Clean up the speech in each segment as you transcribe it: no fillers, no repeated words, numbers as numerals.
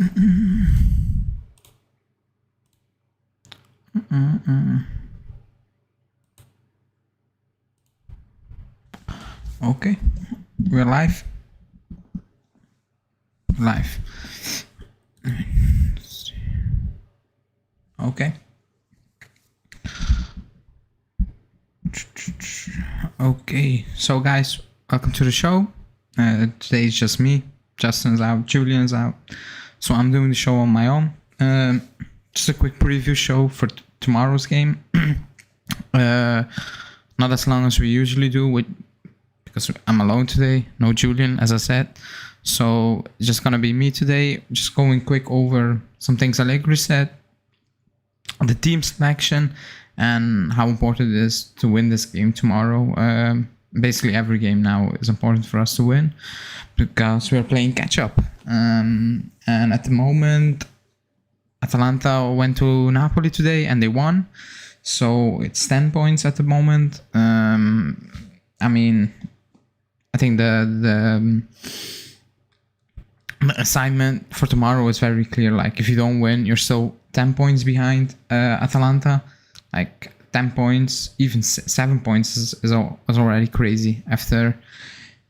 Okay, we're live. Okay. Okay, so guys, welcome to the show. Today it's just me. Justin's out, Julian's out, so I'm doing the show on my own. Just a quick preview show for tomorrow's game. Not as long as we usually do, because I'm alone today. No Julian, as I said. So it's just gonna be me today. Just going quick over some things Allegri said, the team selection, and how important it is to win this game tomorrow. Basically every game now is important for us to win because we're playing catch up. And at the moment, Atalanta went to Napoli today and they won. So it's 10 points at the moment. I mean, I think the assignment for tomorrow is very clear. Like, if you don't win, you're still 10 points behind Atalanta. Like 10 points, even 7 points is already crazy after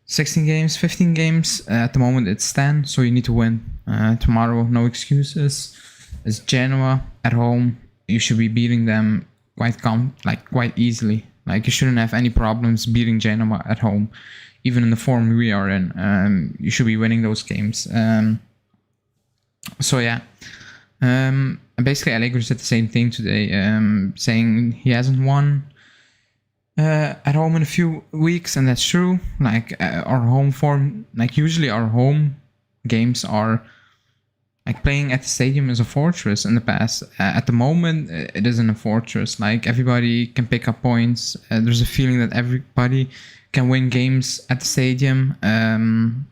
16 games, 15 games. At the moment it's 10, so you need to win tomorrow. No excuses. It's Genoa at home. You should be beating them quite easily. Like, you shouldn't have any problems beating Genoa at home, even in the form we are in. You should be winning those games. So yeah. Basically Allegri said the same thing today, saying he hasn't won at home in a few weeks, and that's true. Like, our home form, like usually our home games are like playing at the stadium is a fortress in the past. At the moment, it isn't a fortress. Like, everybody can pick up points. There's a feeling that everybody can win games at the stadium,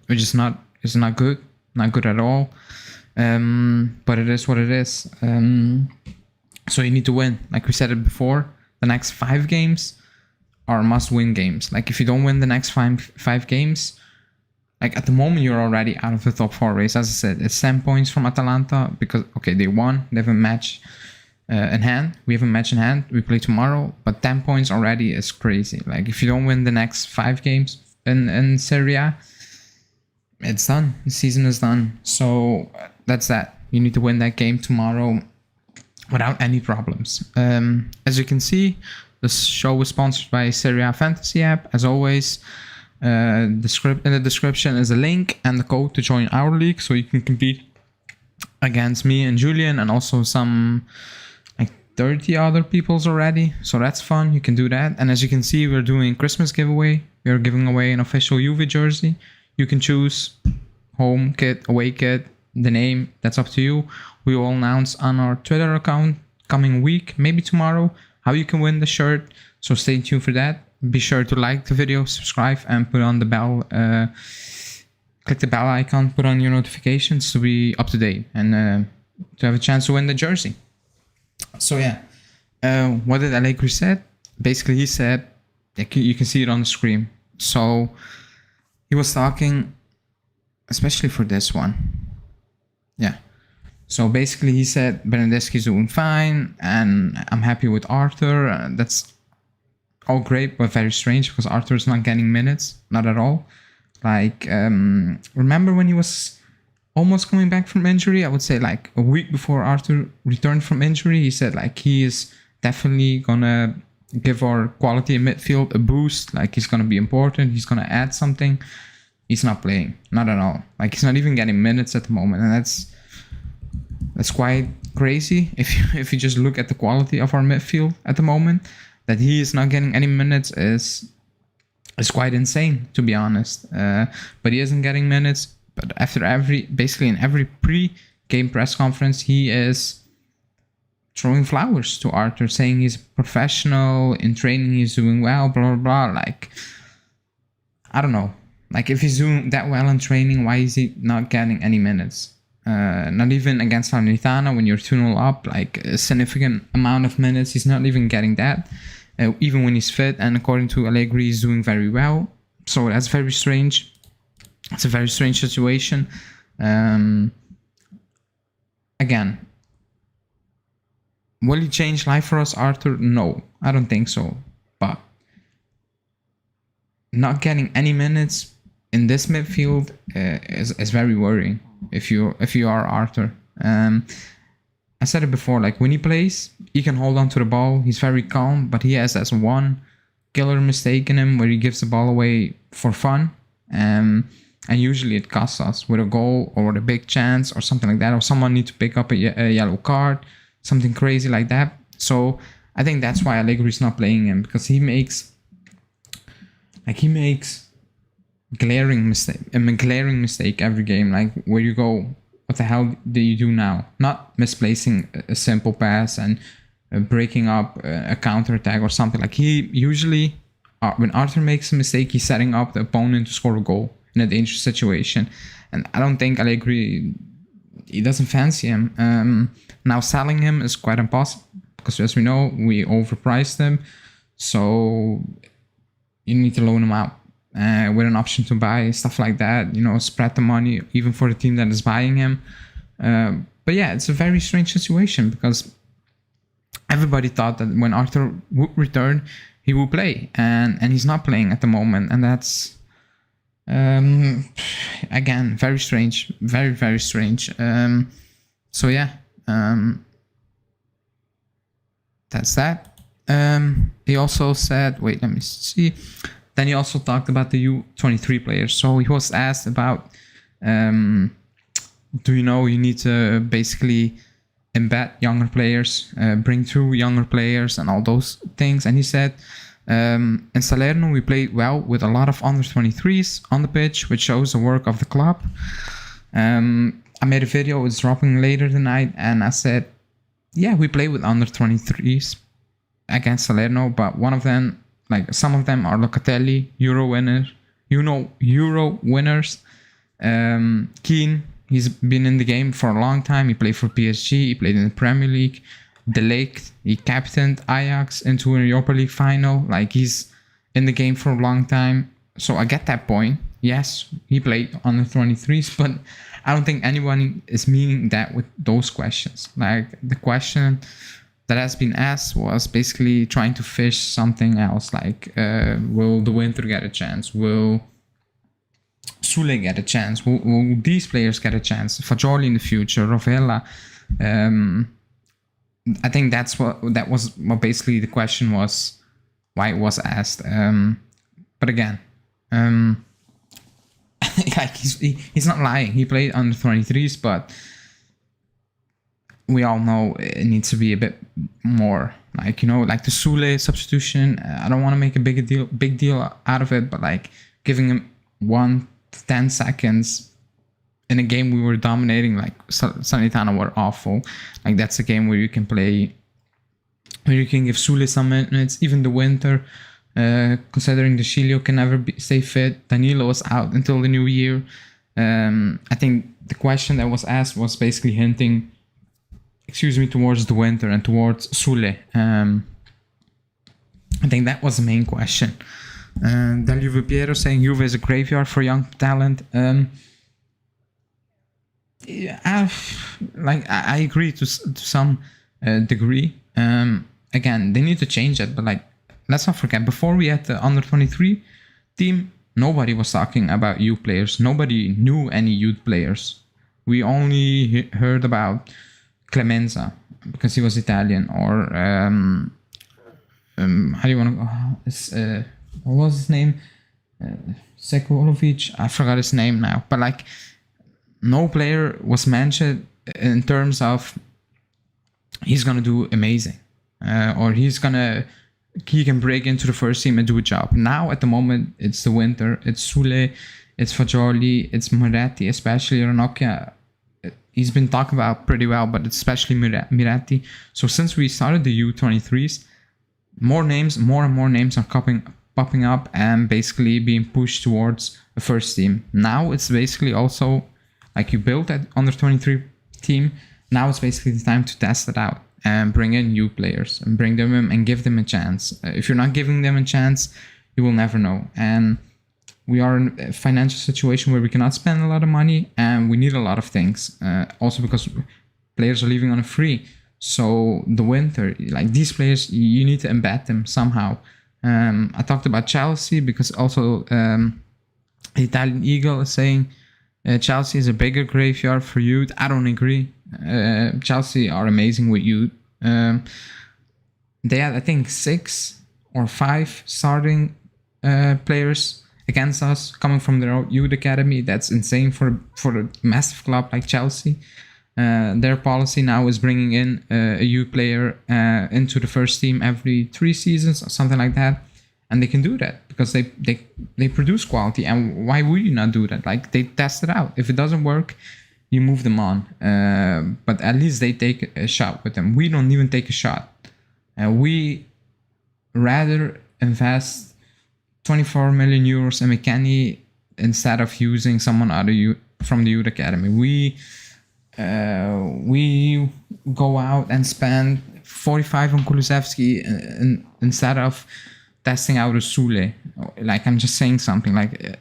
which is not good at all. But it is what it is. So you need to win. Like we said it before, the next 5 games are must-win games. Like, if you don't win the next five games, like at the moment you're already out of the top 4 race. As I said, it's 10 points from Atalanta because, okay, they won. They have a match in hand. We have a match in hand. We play tomorrow. But 10 points already is crazy. Like, if you don't win the next 5 games in Serie A, it's done. The season is done. So that's that. You need to win that game tomorrow without any problems. As you can see, this show was sponsored by Serie A Fantasy app. As always, in the description is a link and the code to join our league, so you can compete against me and Julian and also some like 30 other peoples already. So that's fun. You can do that. And as you can see, we're doing Christmas giveaway. We're giving away an official Juve jersey. You can choose home kit, away kit, the name, that's up to you. We will announce on our Twitter account coming week, maybe tomorrow, how you can win the shirt. So stay tuned for that. Be sure to like the video, subscribe, and put on the bell. Click the bell icon, put on your notifications to be up to date and to have a chance to win the jersey. So yeah, what did Allegri said? Basically, he said, you can see it on the screen. So he was talking, especially for this one. Yeah. So basically he said Bernardeschi's doing fine and I'm happy with Arthur. That's all great, but very strange because Arthur is not getting minutes. Not at all. Like, remember when he was almost coming back from injury? I would say like a week before Arthur returned from injury, he said like he is definitely gonna give our quality in midfield a boost. Like, he's gonna be important. He's gonna add something. He's not playing, not at all. Like, he's not even getting minutes at the moment, and that's quite crazy. If you just look at the quality of our midfield at the moment, that he is not getting any minutes is quite insane, to be honest. But he isn't getting minutes. But after basically in every pre-game press conference, he is throwing flowers to Arthur, saying he's professional in training, he's doing well, blah blah blah. Like, I don't know. Like, if he's doing that well in training, why is he not getting any minutes? Not even against Salernitana when you're 2-0 up, like a significant amount of minutes. He's not even getting that, even when he's fit. And according to Allegri, he's doing very well. So that's very strange. It's a very strange situation. again, will he change life for us, Arthur? No, I don't think so. But not getting any minutes in this midfield is very worrying if you are Arthur. I said it before, like when he plays, he can hold on to the ball. He's very calm, but he has that one killer mistake in him where he gives the ball away for fun. And usually it costs us with a goal or with a big chance or something like that, or someone need to pick up a yellow card, something crazy like that. So I think that's why Allegri's not playing him, because he makes glaring mistake every game, like where you go, what the hell do you do now? Not misplacing a simple pass and breaking up a counter attack or something. Like he usually, when Arthur makes a mistake, he's setting up the opponent to score a goal in a dangerous situation. And I don't think Allegri, he doesn't fancy him. Now selling him is quite impossible, because as we know, we overpriced him. So you need to loan him out with an option to buy, stuff like that. Spread the money even for the team that is buying him. But yeah, it's a very strange situation, because everybody thought that when Arthur would return, he would play, and he's not playing at the moment, and that's again very strange, very, very strange. So yeah, that's that. He also said, wait, let me see. Then he also talked about the U23 players. So he was asked about, do you know you need to basically embed younger players, bring through younger players and all those things. And he said, in Salerno, we played well with a lot of under 23s on the pitch, which shows the work of the club. I made a video, it's dropping later tonight, and I said, yeah, we play with under 23s against Salerno, but one of them, like some of them are Locatelli, Euro winners. Keane, he's been in the game for a long time. He played for PSG, he played in the Premier League. De Ligt, he captained Ajax into a Europa League final. Like, he's in the game for a long time. So I get that point. Yes, he played on the 23s, but I don't think anyone is meaning that with those questions. Like, the question that has been asked was basically trying to fish something else. Like, will the Winter get a chance? Will Sule get a chance? Will these players get a chance? Fagioli in the future, Rovella. I think that was what basically the question was, why it was asked. But again, like he's not lying. He played under 23s, but we all know it needs to be a bit more. Like, like the Sule substitution. I don't want to make a big deal out of it, but like giving him 1 to 10 seconds in a game we were dominating, like Salernitana were awful. Like, that's a game where you can play, where you can give Sule some minutes, even the Winter, considering the Chilio can never stay fit. Danilo was out until the new year. I think the question that was asked was basically hinting, towards the Winter and towards Sule. I think that was the main question. Del Juve Piero saying Juve is a graveyard for young talent. Yeah, I agree to some degree. Again, they need to change it, but like, let's not forget, before we had the under 23 team, nobody was talking about youth players. Nobody knew any youth players. We only heard about Clemenza because he was Italian, or how do you want to? What was his name? Sekulovic. I forgot his name now, but like, no player was mentioned in terms of he's gonna do amazing, or he can break into the first team and do a job. Now at the moment, it's the Winter, it's Sule, it's Fagioli, it's Miretti, especially Ranocchia. He's been talked about pretty well, but it's especially Miretti. So since we started the U23s, more and more names are popping up and basically being pushed towards the first team. Now it's basically also like, you built that under 23 team. Now it's basically the time to test it out and bring in new players and bring them in and give them a chance. If you're not giving them a chance, you will never know. And we are in a financial situation where we cannot spend a lot of money and we need a lot of things. Also because players are leaving on a free. So the winter, like these players, you need to embed them somehow. I talked about Chelsea because also the Italian Eagle is saying Chelsea is a bigger graveyard for youth. I don't agree. Chelsea are amazing with youth. They had, I think, 6 or 5 starting players against us coming from their youth academy. That's insane for a massive club like Chelsea. Their policy now is bringing in a youth player into the first team every 3 seasons or something like that, and they can do that because they produce quality. And why would you not do that? Like, they test it out. If it doesn't work, you move them on. But at least they take a shot with them. We don't even take a shot. We rather invest 24 million euros in McKennie instead of using someone from the youth academy. We go out and spend 45 on Kulusevski instead of testing out a Sule. Like, I'm just saying something like,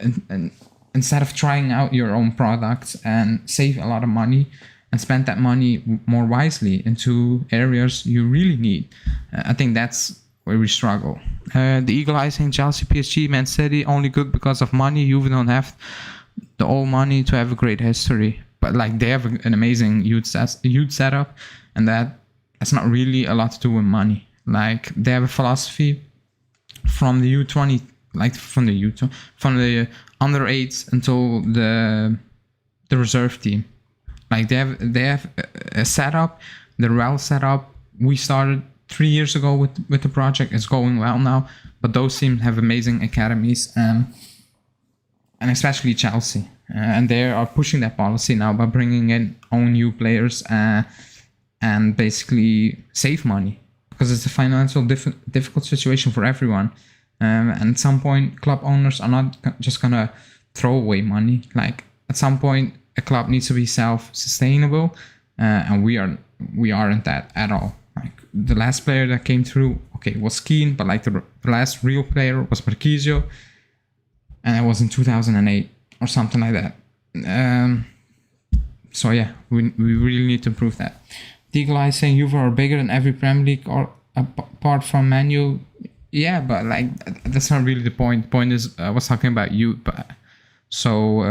instead of trying out your own products and save a lot of money and spend that money more wisely into areas you really need. I think that's where we struggle. The Eagle Eye saying Chelsea, PSG, Man City, only good because of money. You don't have the all money to have a great history. But like, they have an amazing youth setup, and that's not really a lot to do with money. Like, they have a philosophy from the U20, like from the under 8s until the reserve team. Like, they have a setup. They're well set up. We started 3 years ago with the project. It's going well now, but those teams have amazing academies, and especially Chelsea. And they are pushing that policy now by bringing in own new players and basically save money, because it's a financial difficult situation for everyone. And at some point, club owners are not just gonna throw away money. Like, at some point, a club needs to be self-sustainable, and we aren't that at all. Like, the last player that came through, okay, was Keane, but like the last real player was Marquisio, and it was in 2008 or something like that. So yeah, we really need to improve that. Eagle Eye saying Juve are bigger than every Premier League or apart from Man U. Yeah, but like, that's not really the point. The point is, I was talking about youth, so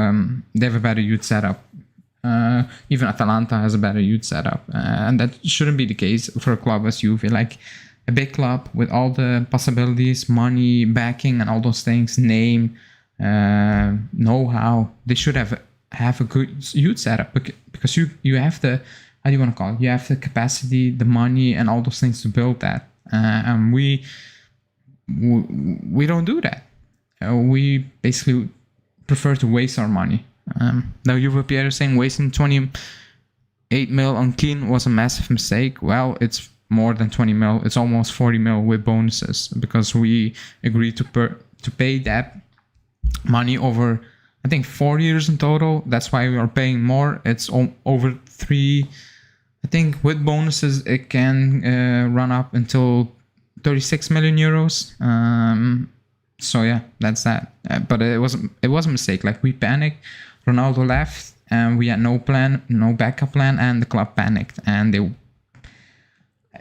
they have a better youth setup. Even Atalanta has a better youth setup, and that shouldn't be the case for a club as Juve. Like, a big club with all the possibilities, money, backing, and all those things, name, know-how. They should have a good youth setup, because you have the, how do you want to call it? You have the capacity, the money, and all those things to build that. And we don't do that. We basically prefer to waste our money. Now Juve Pierre is saying wasting 28 mil on Keane was a massive mistake. Well, it's more than 20 mil. It's almost 40 mil with bonuses, because we agreed to pay that money over, I think, 4 years in total. That's why we are paying more. It's over 3. I think with bonuses it can run up until 36 million euros. So yeah, that's that. But it was a mistake. Like, we panicked. Ronaldo left, and we had no plan, no backup plan, and the club panicked. And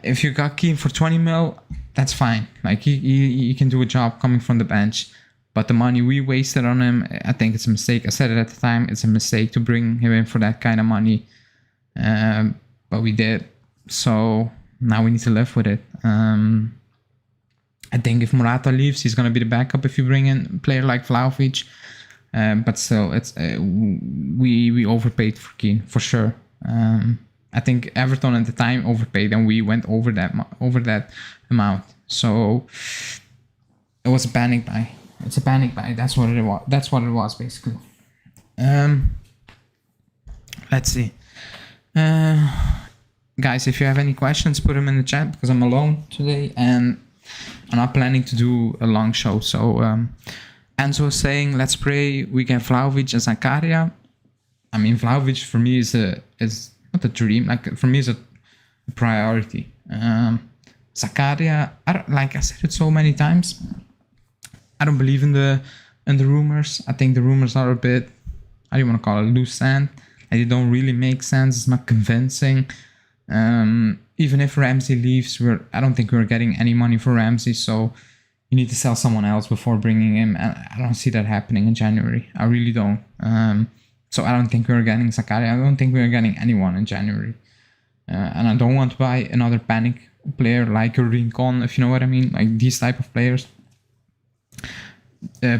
if you got Keane for 20 mil, that's fine. Like, he can do a job coming from the bench. But the money we wasted on him, I think it's a mistake. I said it at the time. It's a mistake to bring him in for that kind of money. But we did. So now we need to live with it. I think if Morata leaves, he's going to be the backup if you bring in a player like Vlahovic. But still, it's we overpaid for Keane, for sure. I think Everton at the time overpaid, and we went over that amount. So it was a panic buy. It's a panic buy. That's what it was. That's what it was, basically. Let's see. Guys, if you have any questions, put them in the chat, because I'm alone today and I'm not planning to do a long show. So Enzo is saying, let's pray we get Vlahovic and Zakaria. I mean, Vlahovic for me is not a dream. Like, for me, is a priority. Zakaria, like I said it so many times, I don't believe in the rumors. I think the rumors are a bit, how do you want to call it, loose sand. And they don't really make sense. It's not convincing. Even if Ramsey leaves, I don't think we're getting any money for Ramsey, so you need to sell someone else before bringing him. And I don't see that happening in January. I really don't. So I don't think we're getting Zakaria. I don't think we're getting anyone in January. And I don't want to buy another panic player like a Rincon, if you know what I mean. Like these type of players.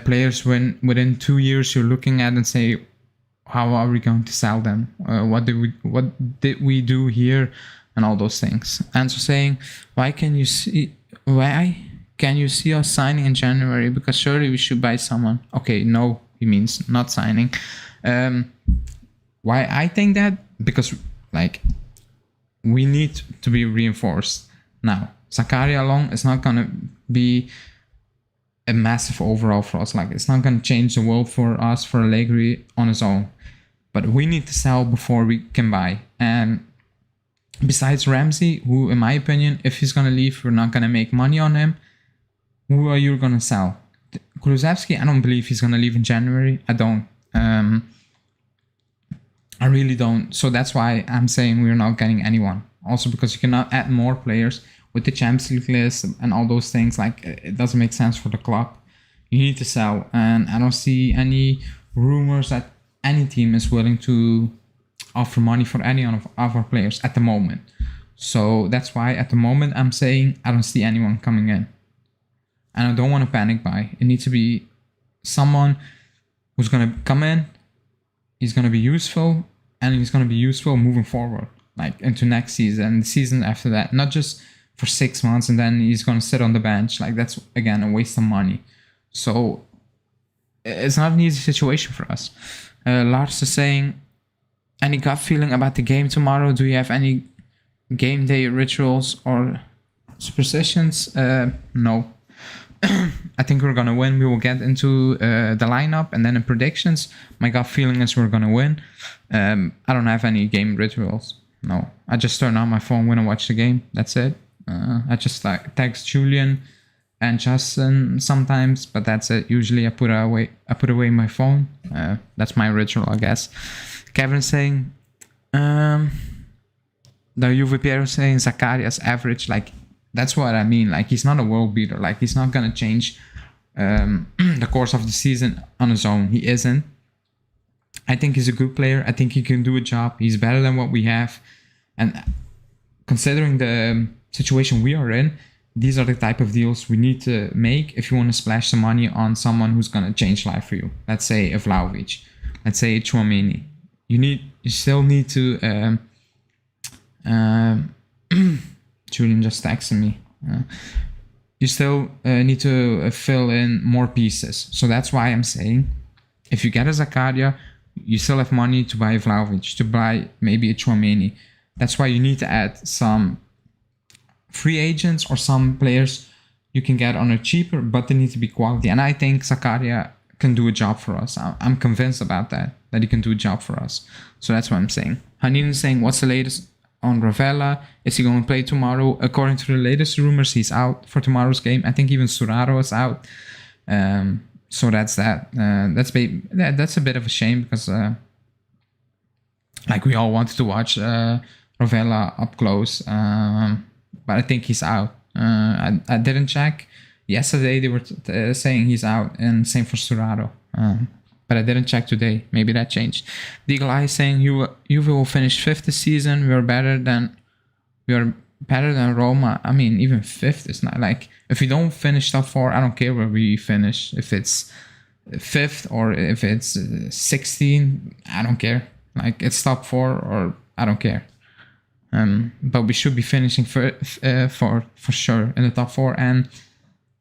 Players when within 2 years you're looking at and say, how are we going to sell them? What did we do here? And all those things. And so saying, why can you see us signing in January? Because surely we should buy someone. Okay, no, he means not signing. Why I think that? Because like we need to be reinforced now. Zakaria alone is not gonna be a massive overall for us. Like it's not gonna change the world for us, for Allegri on his own. But we need to sell before we can buy. And besides Ramsey, who in my opinion, if he's gonna leave, we're not gonna make money on him. Who are you gonna sell? Kulusevski, I don't believe he's gonna leave in January. I don't. I really don't. So that's why I'm saying we're not getting anyone. Also because you cannot add more players with the Champions League list and all those things. Like it doesn't make sense for the club. You need to sell. And I don't see any rumors that any team is willing to offer money for any of our players at the moment. So that's why at the moment I'm saying I don't see anyone coming in. And I don't want to panic buy. It needs to be someone who's going to come in. He's going to be useful. And he's going to be useful moving forward. Like into next season. The season after that. Not just for 6 months and then he's going to sit on the bench. Like that's, again, a waste of money. So it's not an easy situation for us. Lars is saying, any gut feeling about the game tomorrow? Do you have any game day rituals or superstitions? No. I think we're going to win. We will get into the lineup and then in predictions. My gut feeling is we're going to win. I don't have any game rituals. No. I just turn on my phone when I watch the game. That's it. I just like text Julian and Justin sometimes, but that's it. Usually I put away my phone. That's my ritual, I guess. Kevin saying, the Juve Piero saying Zakaria's average, like that's what I mean. Like he's not a world beater. Like he's not gonna change the course of the season on his own. He isn't. I think he's a good player. I think he can do a job. He's better than what we have. And considering the situation we are in, these are the type of deals we need to make if you want to splash some money on someone who's gonna change life for you. Let's say a Vlahovic. Let's say a Tchouaméni. You still need to Julian just texted me. You still need to fill in more pieces. So that's why I'm saying, if you get a Zakaria, you still have money to buy a Vlahovic, to buy maybe a Tchouaméni. That's why you need to add some free agents or some players you can get on a cheaper, but they need to be quality. And I think Zakaria can do a job for us. I'm convinced about that he can do a job for us. So that's what I'm saying. Hanin is saying, what's the latest on Ravella? Is he going to play tomorrow? According to the latest rumors, he's out for tomorrow's game. I think even Suraro is out. So that's that. That's a bit of a shame because like we all wanted to watch Ravella up close. But I think he's out. I didn't check. Yesterday they were saying he's out, and same for Suraro. But I didn't check today. Maybe that changed. The Eagle Eye is saying Juve will finish 5th this season. We are better than Roma. I mean, even 5th is not like, if we don't finish top 4, I don't care where we finish. If it's 5th or if it's 16, I don't care. Like it's top 4 or I don't care. But we should be finishing for sure in the top 4. And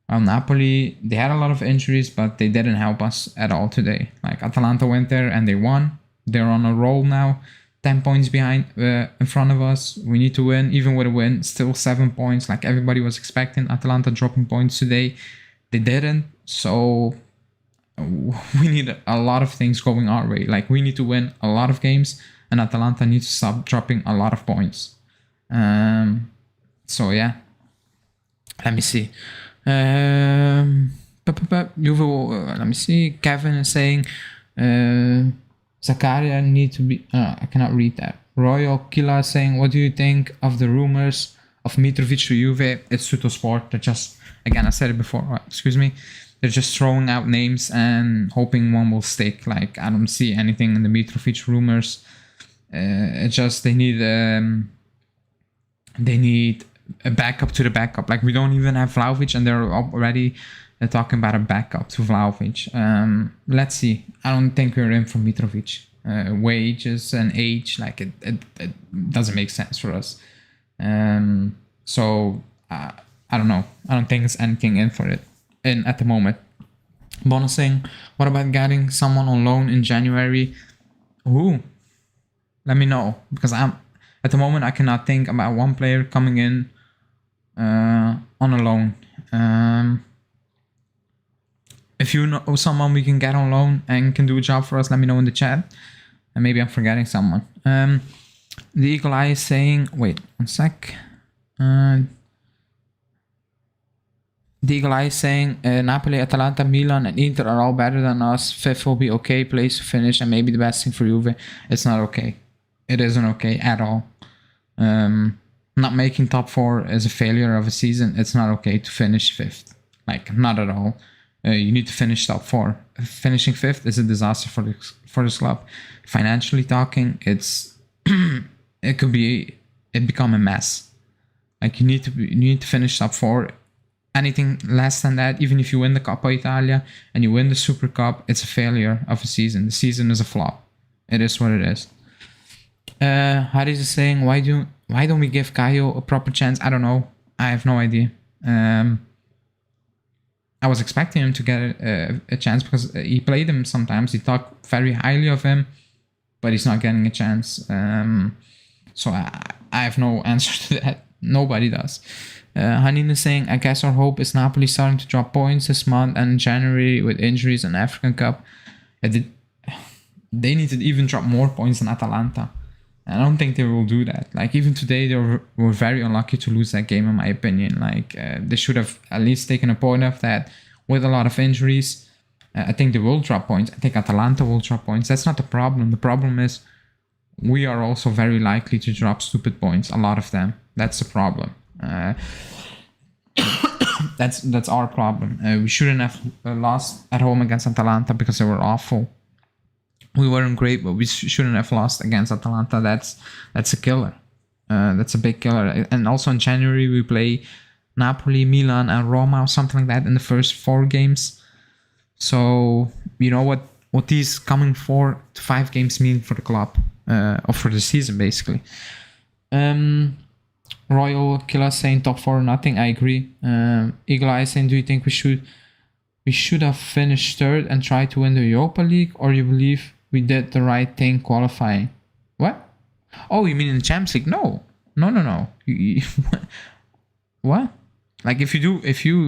Napoli, they had a lot of injuries, but they didn't help us at all today. Like Atalanta went there and they won. They're on a roll now, 10 points behind in front of us. We need to win. Even with a win, still 7 points. Like everybody was expecting Atalanta dropping points today. They didn't. So we need a lot of things going our way. Like we need to win a lot of games, and Atalanta needs to stop dropping a lot of points. So yeah, let me see. Juve, let me see. Kevin is saying Zakaria need to be... I cannot read that. Royal Killa saying, what do you think of the rumors of Mitrovic to Juve? It's Tuttosport. They're just... Again, I said it before. Excuse me. They're just throwing out names and hoping one will stick. Like, I don't see anything in the Mitrovic rumors. It's just they need a backup to the backup. Like, we don't even have Vlahovic, and they're already talking about a backup to Vlahovic. Let's see. I don't think we're in for Mitrovic. Wages and age, like it doesn't make sense for us. So I don't know. I don't think there's anything in for it at the moment. Bonusing, what about getting someone on loan in January? Who? Let me know, because at the moment I cannot think about one player coming in on a loan. If you know someone we can get on loan and can do a job for us, let me know in the chat. And maybe I'm forgetting someone. The Eagle Eye is saying, wait, one sec. The Eagle Eye is saying, Napoli, Atalanta, Milan, and Inter are all better than us. Fifth will be okay, place to finish, and maybe the best thing for Juve. It's not okay. It isn't okay at all. Not making top 4 is a failure of a season. It's not okay to finish 5th. Like, not at all. You need to finish top 4. Finishing 5th is a disaster for this club. Financially talking, it become a mess. Like, you need to finish top 4. Anything less than that, even if you win the Coppa Italia and you win the Super Cup, it's a failure of a season. The season is a flop. It is what it is. Haris is saying, why don't we give Caio a proper chance? I don't know. I have no idea. I was expecting him to get a chance because he played him sometimes. He talked very highly of him, but he's not getting a chance. So I have no answer to that. Nobody does. Hanin is saying, I guess our hope is Napoli starting to drop points this month and in January with injuries and African Cup. They need to even drop more points than Atalanta. I don't think they will do that. Like, even today, they were very unlucky to lose that game, in my opinion. Like, they should have at least taken a point of that with a lot of injuries. I think they will drop points. I think Atalanta will drop points. That's not the problem. The problem is we are also very likely to drop stupid points, a lot of them. That's the problem. That's our problem. We shouldn't have lost at home against Atalanta because they were awful. We weren't great, but we shouldn't have lost against Atalanta. That's a killer. That's a big killer. And also in January, we play Napoli, Milan, and Roma or something like that in the first 4 games. So, you know what these coming 4 to 5 games mean for the club, or for the season, basically. Royal Killer saying top 4 or nothing. I agree. Eagle Eye saying, do you think we should have finished 3rd and tried to win the Europa League, or you believe we did the right thing qualifying? What? Oh, you mean in the Champions League? No. What? Like, if you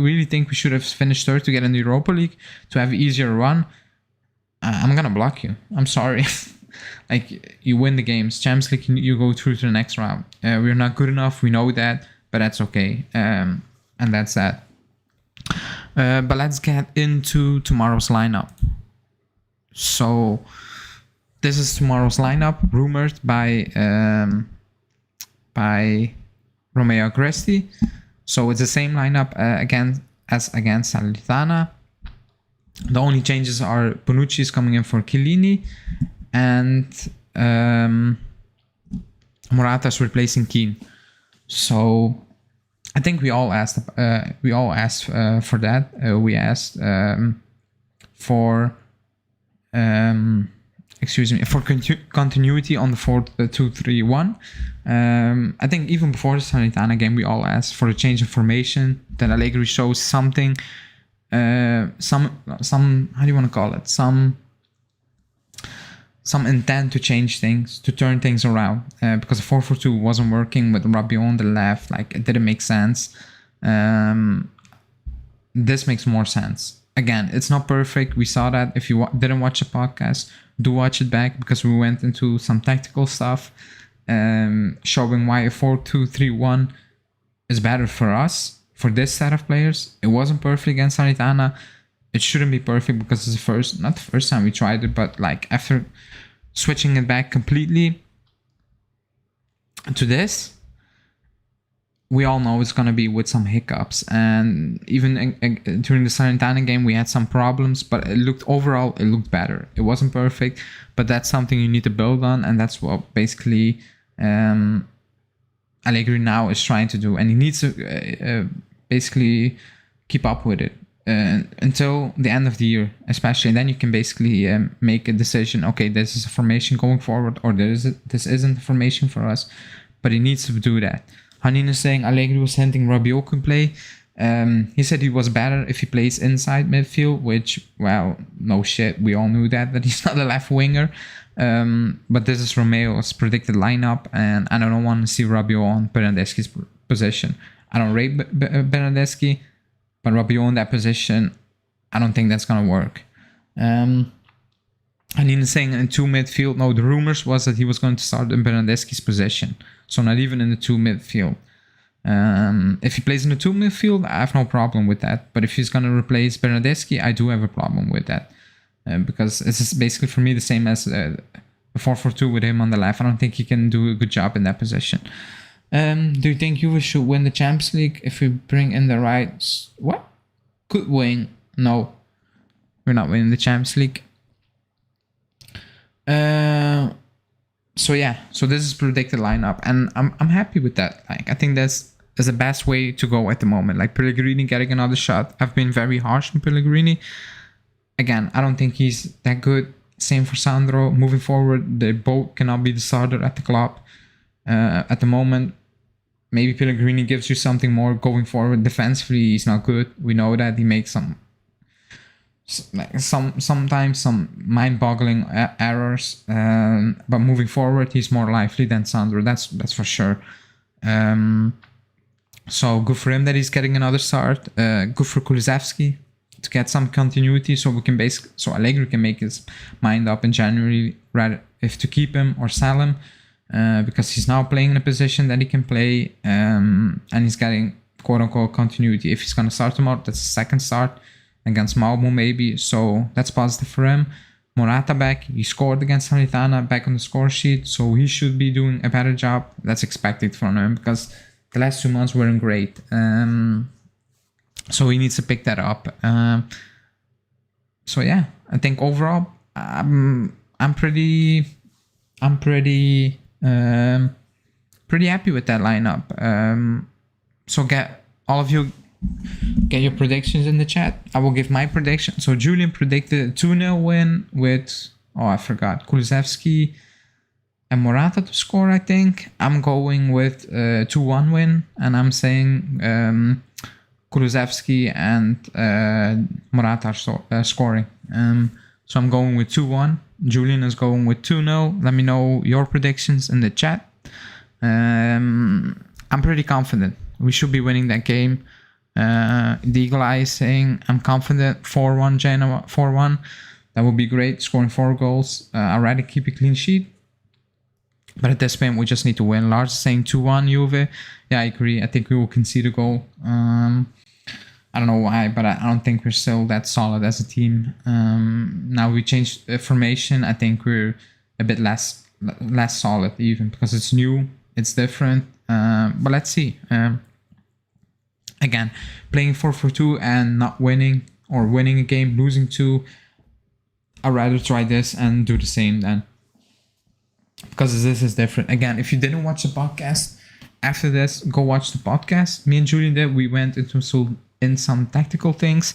really think we should have finished 3rd to get in the Europa League to have an easier run, I'm gonna block you. I'm sorry. Like, you win the games. Champions League, you go through to the next round. We're not good enough. We know that, but that's okay. And that's that. But let's get into tomorrow's lineup. So this is tomorrow's lineup, rumored by Romeo Agresti. So it's the same lineup as against Salernitana. The only changes are Bonucci is coming in for Chiellini, and Morata is replacing Keane. So I think we all asked for that. We asked for continuity on the 4-2-3-1. I think even before the Salernitana game, we all asked for a change of formation. That Allegri shows something, some how do you want to call it? Some intent to change things, to turn things around, because the 4-4-2 wasn't working with Rabiot on the left. Like, it didn't make sense. This makes more sense. Again, it's not perfect. We saw that. If you didn't watch the podcast, do watch it back, because we went into some tactical stuff, showing why a 4-2-3-1 is better for us, for this set of players. It wasn't perfect against Salernitana. It shouldn't be perfect because it's not the first time we tried it, but like after switching it back completely to this, we all know it's going to be with some hiccups, and even during the Salernitana game we had some problems, but it looked better. It wasn't perfect, but that's something you need to build on, and that's what basically Allegri now is trying to do, and he needs to basically keep up with it until the end of the year, especially. And then you can basically make a decision. Okay, this is a formation going forward, or this isn't a formation for us. But he needs to do that. Hanin is saying Allegri was hinting Rabiot can play. He said he was better if he plays inside midfield, which, well, no shit. We all knew that he's not a left winger. But this is Romeo's predicted lineup, and I don't want to see Rabiot on Bernardeschi's position. I don't rate Bernardeschi, but Rabiot in that position, I don't think that's going to work. Hanin is saying in 2 midfield. No, the rumors was that he was going to start in Bernardeschi's position. So not even in the 2 midfield. If he plays in the 2 midfield, I have no problem with that. But if he's going to replace Bernardeschi, I do have a problem with that. Because it's basically for me the same as a 4-4-2 with him on the left. I don't think he can do a good job in that position. Do you think Juve should win the Champions League if we bring in the right... What? Could win. No. We're not winning the Champions League. So yeah. So this is predicted lineup. And I'm happy with that. Like, I think that's the best way to go at the moment. Like, Pellegrini getting another shot. I've been very harsh on Pellegrini. Again, I don't think he's that good. Same for Sandro. Moving forward, they both cannot be the starter at the club. At the moment, maybe Pellegrini gives you something more going forward. Defensively, he's not good. We know that. He makes sometimes some mind-boggling errors. But moving forward, he's more lively than Sandro. That's for sure. So good for him that he's getting another start. Good for Kulusevski to get some continuity, so Allegri can make his mind up in January rather if to keep him or sell him. Because he's now playing in a position that he can play, and he's getting quote-unquote continuity. If he's going to start tomorrow, that's the second start against Malmo maybe, so that's positive for him. Morata back, he scored against Salernitana, back on the score sheet, so he should be doing a better job. That's expected from him, because the last 2 months weren't great. So he needs to pick that up. So yeah, I think overall, I'm pretty happy with that lineup. So get your predictions in the chat. I will give my prediction. So Julian predicted a 2-0 win with, I forgot, Kulusevski and Morata to score, I think. I'm going with a 2-1 win, and I'm saying Kulusevski and Morata are scoring. So I'm going with 2-1. Julian is going with 2-0. Let me know your predictions in the chat. I'm pretty confident we should be winning that game. The Eagle Eye is saying I'm confident 4-1 Genoa, 4-1. That would be great, scoring 4 goals. I'd rather keep a clean sheet. But at this point, we just need to win. Lars is saying 2-1 Juve. Yeah, I agree. I think we will concede a goal. I don't know why, but I don't think we're still that solid as a team. Now we changed formation. I think we're a bit less solid even, because it's new, it's different. But let's see. Again, playing 4-4-2 and not winning, or winning a game, losing 2. I'd rather try this and do the same then, because this is different. Again, if you didn't watch the podcast, after this, go watch the podcast. Me and Julian did. We went into some tactical things,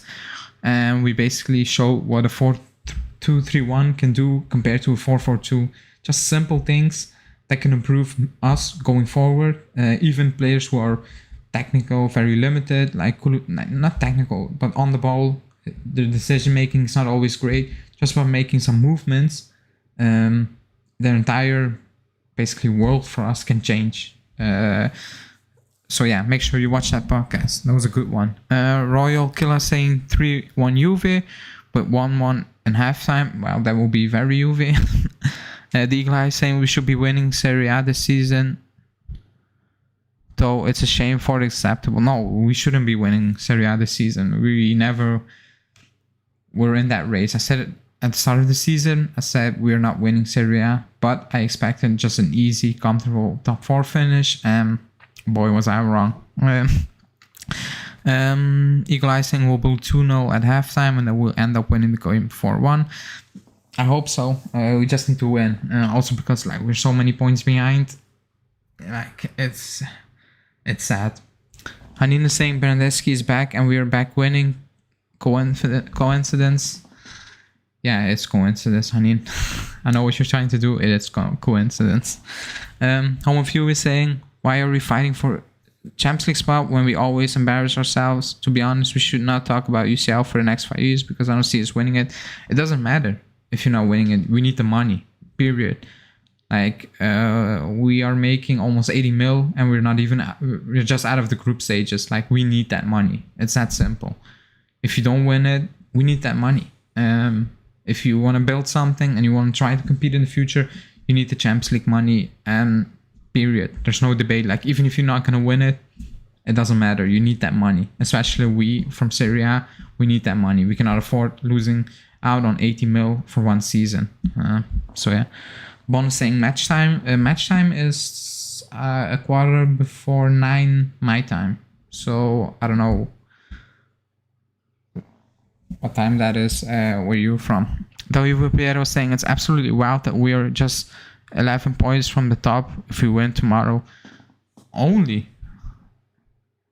and we basically showed what a 4-2-3-1 can do compared to a 4-4-2. Just simple things that can improve us going forward. Even players who are technical, very limited, like not technical, but on the ball, the decision making is not always great. Just by making some movements, their entire basically world for us can change. So yeah, make sure you watch that podcast. That was a good one. Royal Killer saying 3-1 Juve, but 1-1 in halftime. Well, that will be very Juve. The Eagle Eye saying we should be winning Serie A this season, though it's a shame for the acceptable. No, we shouldn't be winning Serie A this season. We never were in that race. I said it at the start of the season, I said we're not winning Serie A, but I expected just an easy, comfortable top 4 finish, and boy was I wrong. Equalizing will be 2-0 at halftime, and then we'll end up winning the game 4-1. I hope so. We just need to win. Also because like we're so many points behind. Like it's sad. Hanin is saying Bernardeschi is back and we are back winning. Coincidence? Yeah, it's coincidence, Hanin. I know what you're trying to do. It is coincidence. Home of You is saying, why are we fighting for Champions League spot when we always embarrass ourselves? To be honest, we should not talk about UCL for the next 5 years because I don't see us winning it. It doesn't matter if you're not winning it. We need the money, period. Like, we are making almost 80 mil and we're just out of the group stages. Like, we need that money. It's that simple. If you don't win it, we need that money. If you want to build something and you want to try to compete in the future, you need the Champions League money, and period. There's no debate. Like, even if you're not going to win it, it doesn't matter. You need that money. Especially we from Serie A, we need that money. We cannot afford losing out on 80 mil for one season. So yeah. Bonus saying match time. Match time is a quarter before 9 my time. So I don't know what time that is where you're from. W. Piero saying it's absolutely wild that we are just 11 points from the top if we win tomorrow. Only.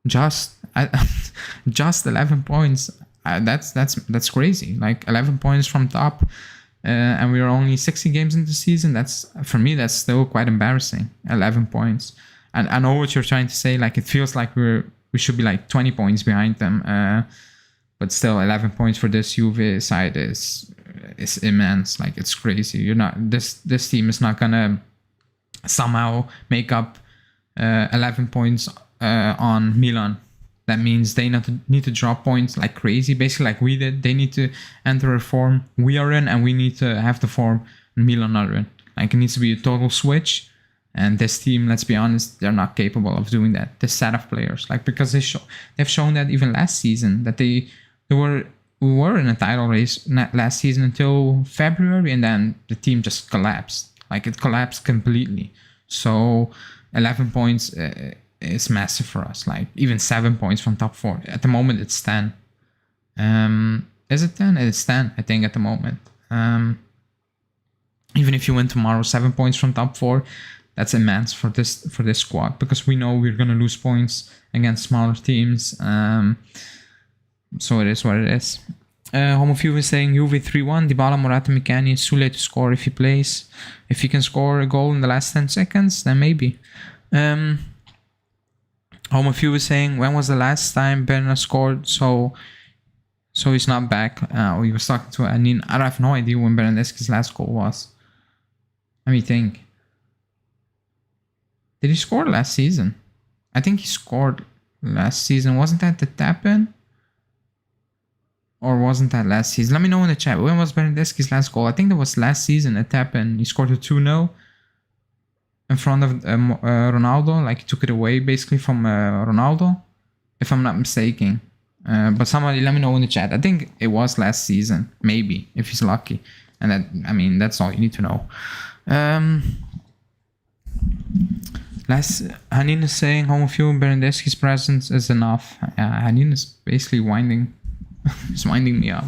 Just 11 points. That's crazy. Like 11 points from top. And we are only 60 games into the season. For me, that's still quite embarrassing. 11 points. And I know what you're trying to say. Like, it feels like we should be like 20 points behind them. But still, 11 points for this Juve side is immense. Like, it's crazy. You're not this team is not gonna somehow make up 11 points on Milan. That means they need to drop points like crazy, basically like we did. They need to enter a form we are in, and we need to have the form Milan are in. Like, it needs to be a total switch. And this team, let's be honest, they're not capable of doing that. This set of players, like, because they've shown that even last season that we were in a title race last season until February, and then the team just collapsed. Like, it collapsed completely. So 11 points. Is massive for us. Like, even 7 points from top 4. At the moment, it's 10. Is it 10? It's 10, I think, at the moment. Even if you win tomorrow, 7 points from top 4, that's immense for this squad, because we know we're gonna lose points against smaller teams. So it is what it is. Home of You is saying Juve 3-1, Dybala, Morata, Mikani, Sule to score if he plays. If he can score a goal in the last 10 seconds, then maybe. Home of You was saying, when was the last time Bernard scored? So he's not back. We was talking to Anin. I have no idea when Bernardeschi's last goal was. Let me think. Did he score last season? I think he scored last season. Wasn't that the tap-in? Or wasn't that last season? Let me know in the chat. When was Bernardeschi's last goal? I think that was last season, a tap-in. He scored a 2-0. In front of Ronaldo, like, he took it away basically from Ronaldo, if I'm not mistaken. But somebody let me know in the chat. I think it was last season, maybe, if he's lucky. And that's all you need to know. Hanin is saying Home of You and Bernardeschi's presence is enough. Hanin is basically winding me up.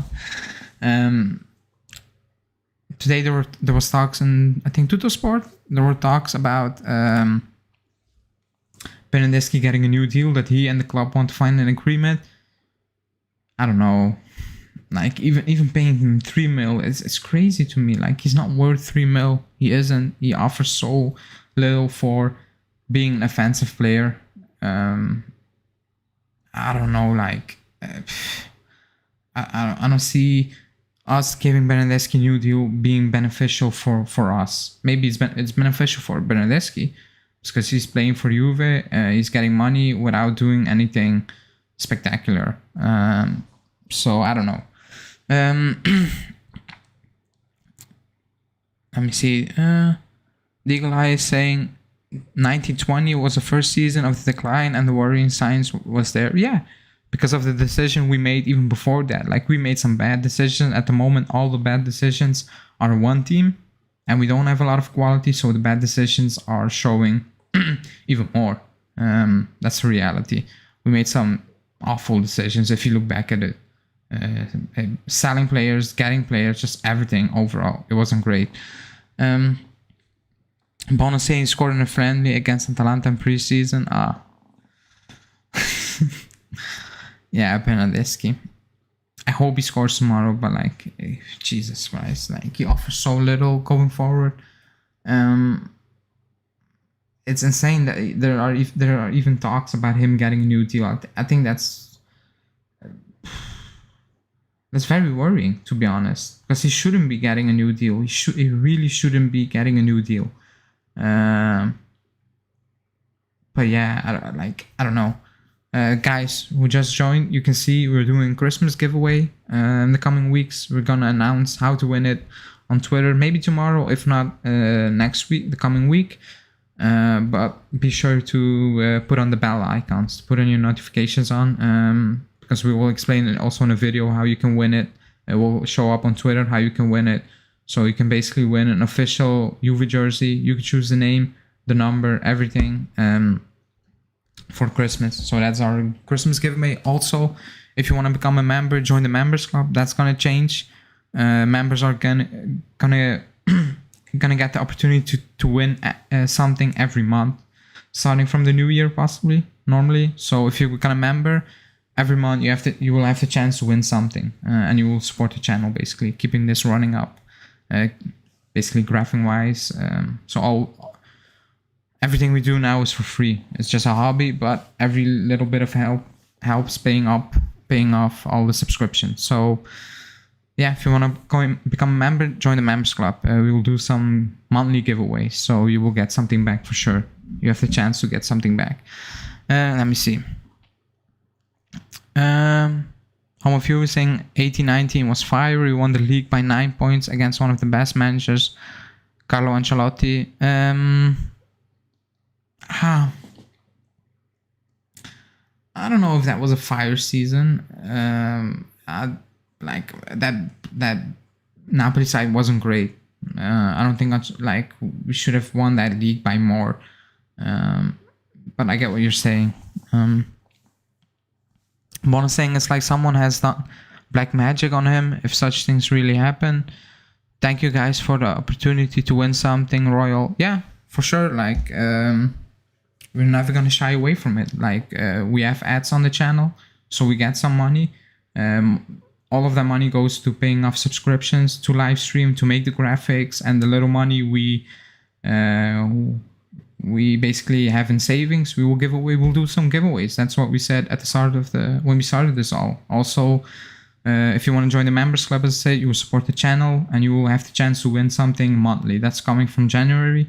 Today there was talks in, I think, Tuttosport. There were talks about Bernardeschi getting a new deal, that he and the club want to find an agreement. I don't know. Like, even paying him 3 mil, it's crazy to me. Like, he's not worth 3 mil. He isn't. He offers so little for being an offensive player. I don't know. Like, I don't see us giving Bernardeschi a new deal being beneficial for us. Maybe it's beneficial for Bernardeschi because he's playing for Juve. He's getting money without doing anything spectacular. So I don't know. Let me see. The Eagle Eye is saying 1920 was the first season of the decline and the worrying signs was there. Yeah. because of the decision we made even before that. Like, we made some bad decisions. At the moment, all the bad decisions are one team, and we don't have a lot of quality, so the bad decisions are showing even more. That's the reality. We made some awful decisions if you look back at it. Selling players, getting players, just everything overall. It wasn't great. Bono saying scored in a friendly against Atalanta in preseason. Yeah, Bernardeschi. I hope he scores tomorrow, but like, Jesus Christ, like, he offers so little going forward. It's insane that there are even talks about him getting a new deal. I think that's very worrying, to be honest, because he shouldn't be getting a new deal. He really shouldn't be getting a new deal. But yeah, I don't know. Guys who just joined, you can see we're doing Christmas giveaway in the coming weeks. We're gonna announce how to win it on Twitter, maybe tomorrow, if not next week, the coming week. But be sure to put on the bell icons, to put on your notifications on, because we will explain it also in a video how you can win it. It will show up on Twitter how you can win it. So you can basically win an official Juve jersey. You can choose the name, the number, everything for Christmas. So that's our Christmas giveaway. Also, if you want to become a member, join the members club. That's gonna change. Members are gonna get the opportunity to win something every month, starting from the new year possibly, normally. So if you become a member, every month you will have the chance to win something, and you will support the channel, basically keeping this running up, basically graphing wise. So everything we do now is for free. It's just a hobby, but every little bit of help helps paying off all the subscriptions. So yeah, if you want to become a member, join the members club. We will do some monthly giveaways, so you will get something back for sure. You have the chance to get something back. Let me see. Home of you is saying 18-19 was fire. We won the league by 9 points against one of the best managers, Carlo Ancelotti. I don't know if that was a fire season. Like that Napoli side wasn't great. I don't think we should have won that league by more. But I get what you're saying. Bono's saying it's like someone has done black magic on him, if such things really happen. Thank you guys for the opportunity to win something, Royal. Yeah, for sure. Like, we're never gonna shy away from it. Like, we have ads on the channel, so we get some money. All of that money goes to paying off subscriptions, to live stream, to make the graphics, and the little money we basically have in savings, we will give away. We'll do some giveaways. That's what we said at the start of when we started this all. Also, if you want to join the members club, as I said, you will support the channel and you will have the chance to win something monthly. That's coming from January.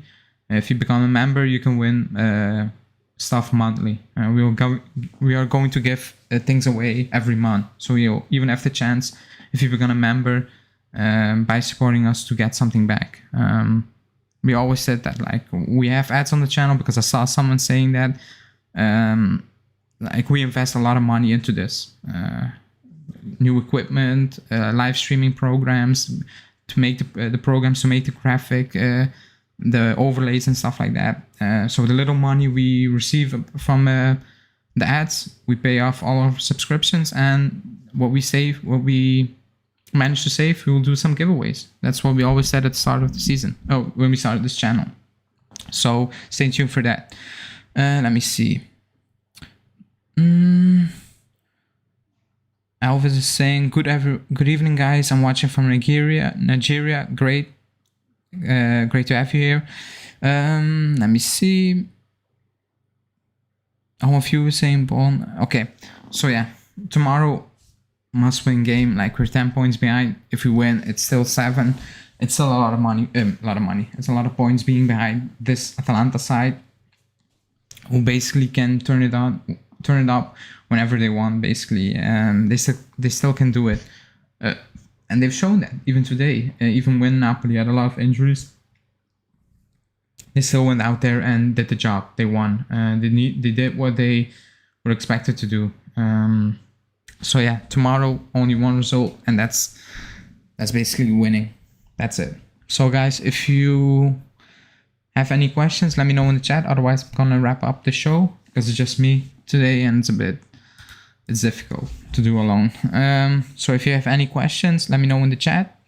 If you become a member, you can win stuff monthly. We are going to give things away every month. So you'll even have the chance, if you become a member, by supporting us, to get something back. We always said that, like, we have ads on the channel because I saw someone saying that, like, we invest a lot of money into this. New equipment, live streaming programs, to make the programs, to make the graphic, the overlays and stuff like that. So the little money we receive from the ads, we pay off all our subscriptions, and what we manage to save, we will do some giveaways. That's what we always said at the start of the season. When we started this channel. So stay tuned for that. Let me see. Elvis is saying, good evening, guys. I'm watching from Nigeria. Great. Great to have you here. Let me see. All of you saying Bon. Okay. So yeah, tomorrow, must-win game. Like, we're 10 points behind. If we win, it's still 7. It's still a lot of money. It's a lot of points being behind this Atalanta side, who basically can turn it up whenever they want. Basically, they still can do it, and they've shown that even today. Even when Napoli had a lot of injuries, they still went out there and did the job. They won. They did what they were expected to do. So yeah, tomorrow only one result, and that's basically winning. That's it. So guys, if you have any questions, let me know in the chat. Otherwise, I'm gonna wrap up the show because it's just me today, and it's difficult to do alone. So if you have any questions, let me know in the chat.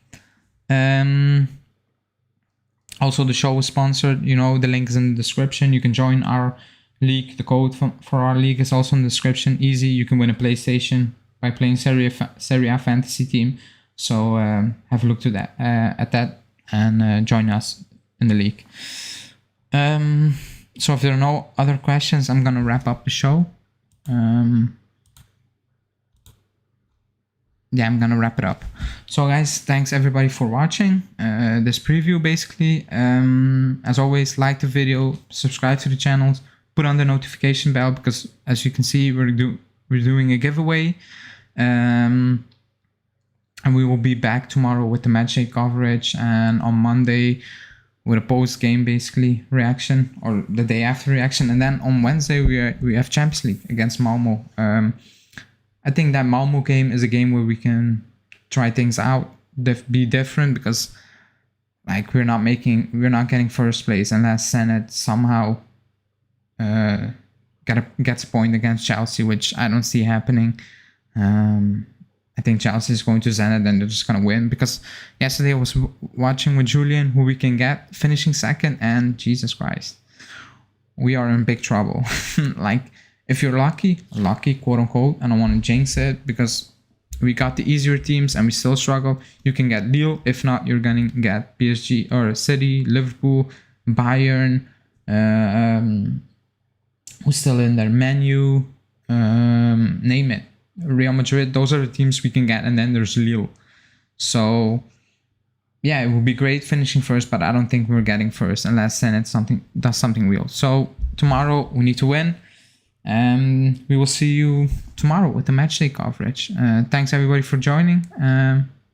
Also, the show is sponsored. You know, the link is in the description. You can join our league. The code for our league is also in the description. Easy. You can win a PlayStation by playing Serie A Fantasy team. So have a look to that at that and join us in the league. So if there are no other questions, I'm gonna wrap up the show. Yeah, I'm gonna wrap it up. So guys, thanks everybody for watching this preview basically. As always, like the video, subscribe to the channel, put on the notification bell, because as you can see, we're doing a giveaway. And we will be back tomorrow with the matchday coverage, and on Monday with a post-game basically reaction, or the day after reaction. And then on Wednesday we have Champions League against Malmo. I think that Malmo game is a game where we can try things out, be different, because like we're not getting first place unless Zenit somehow gets a point against Chelsea, which I don't see happening. I think Chelsea is going to Zenit and they're just going to win, because yesterday I was watching with Julian who we can get finishing second, and Jesus Christ, we are in big trouble. Like, if you're lucky, quote unquote, I don't want to jinx it because we got the easier teams and we still struggle, you can get Lille. If not, you're going to get PSG or City, Liverpool, Bayern, who's still in there, Man U, name it, Real Madrid. Those are the teams we can get, and then there's Lille. So yeah, it would be great finishing first, but I don't think we're getting first unless Zenit does something real. So tomorrow we need to win, and we will see you tomorrow with the matchday coverage. Thanks everybody for joining.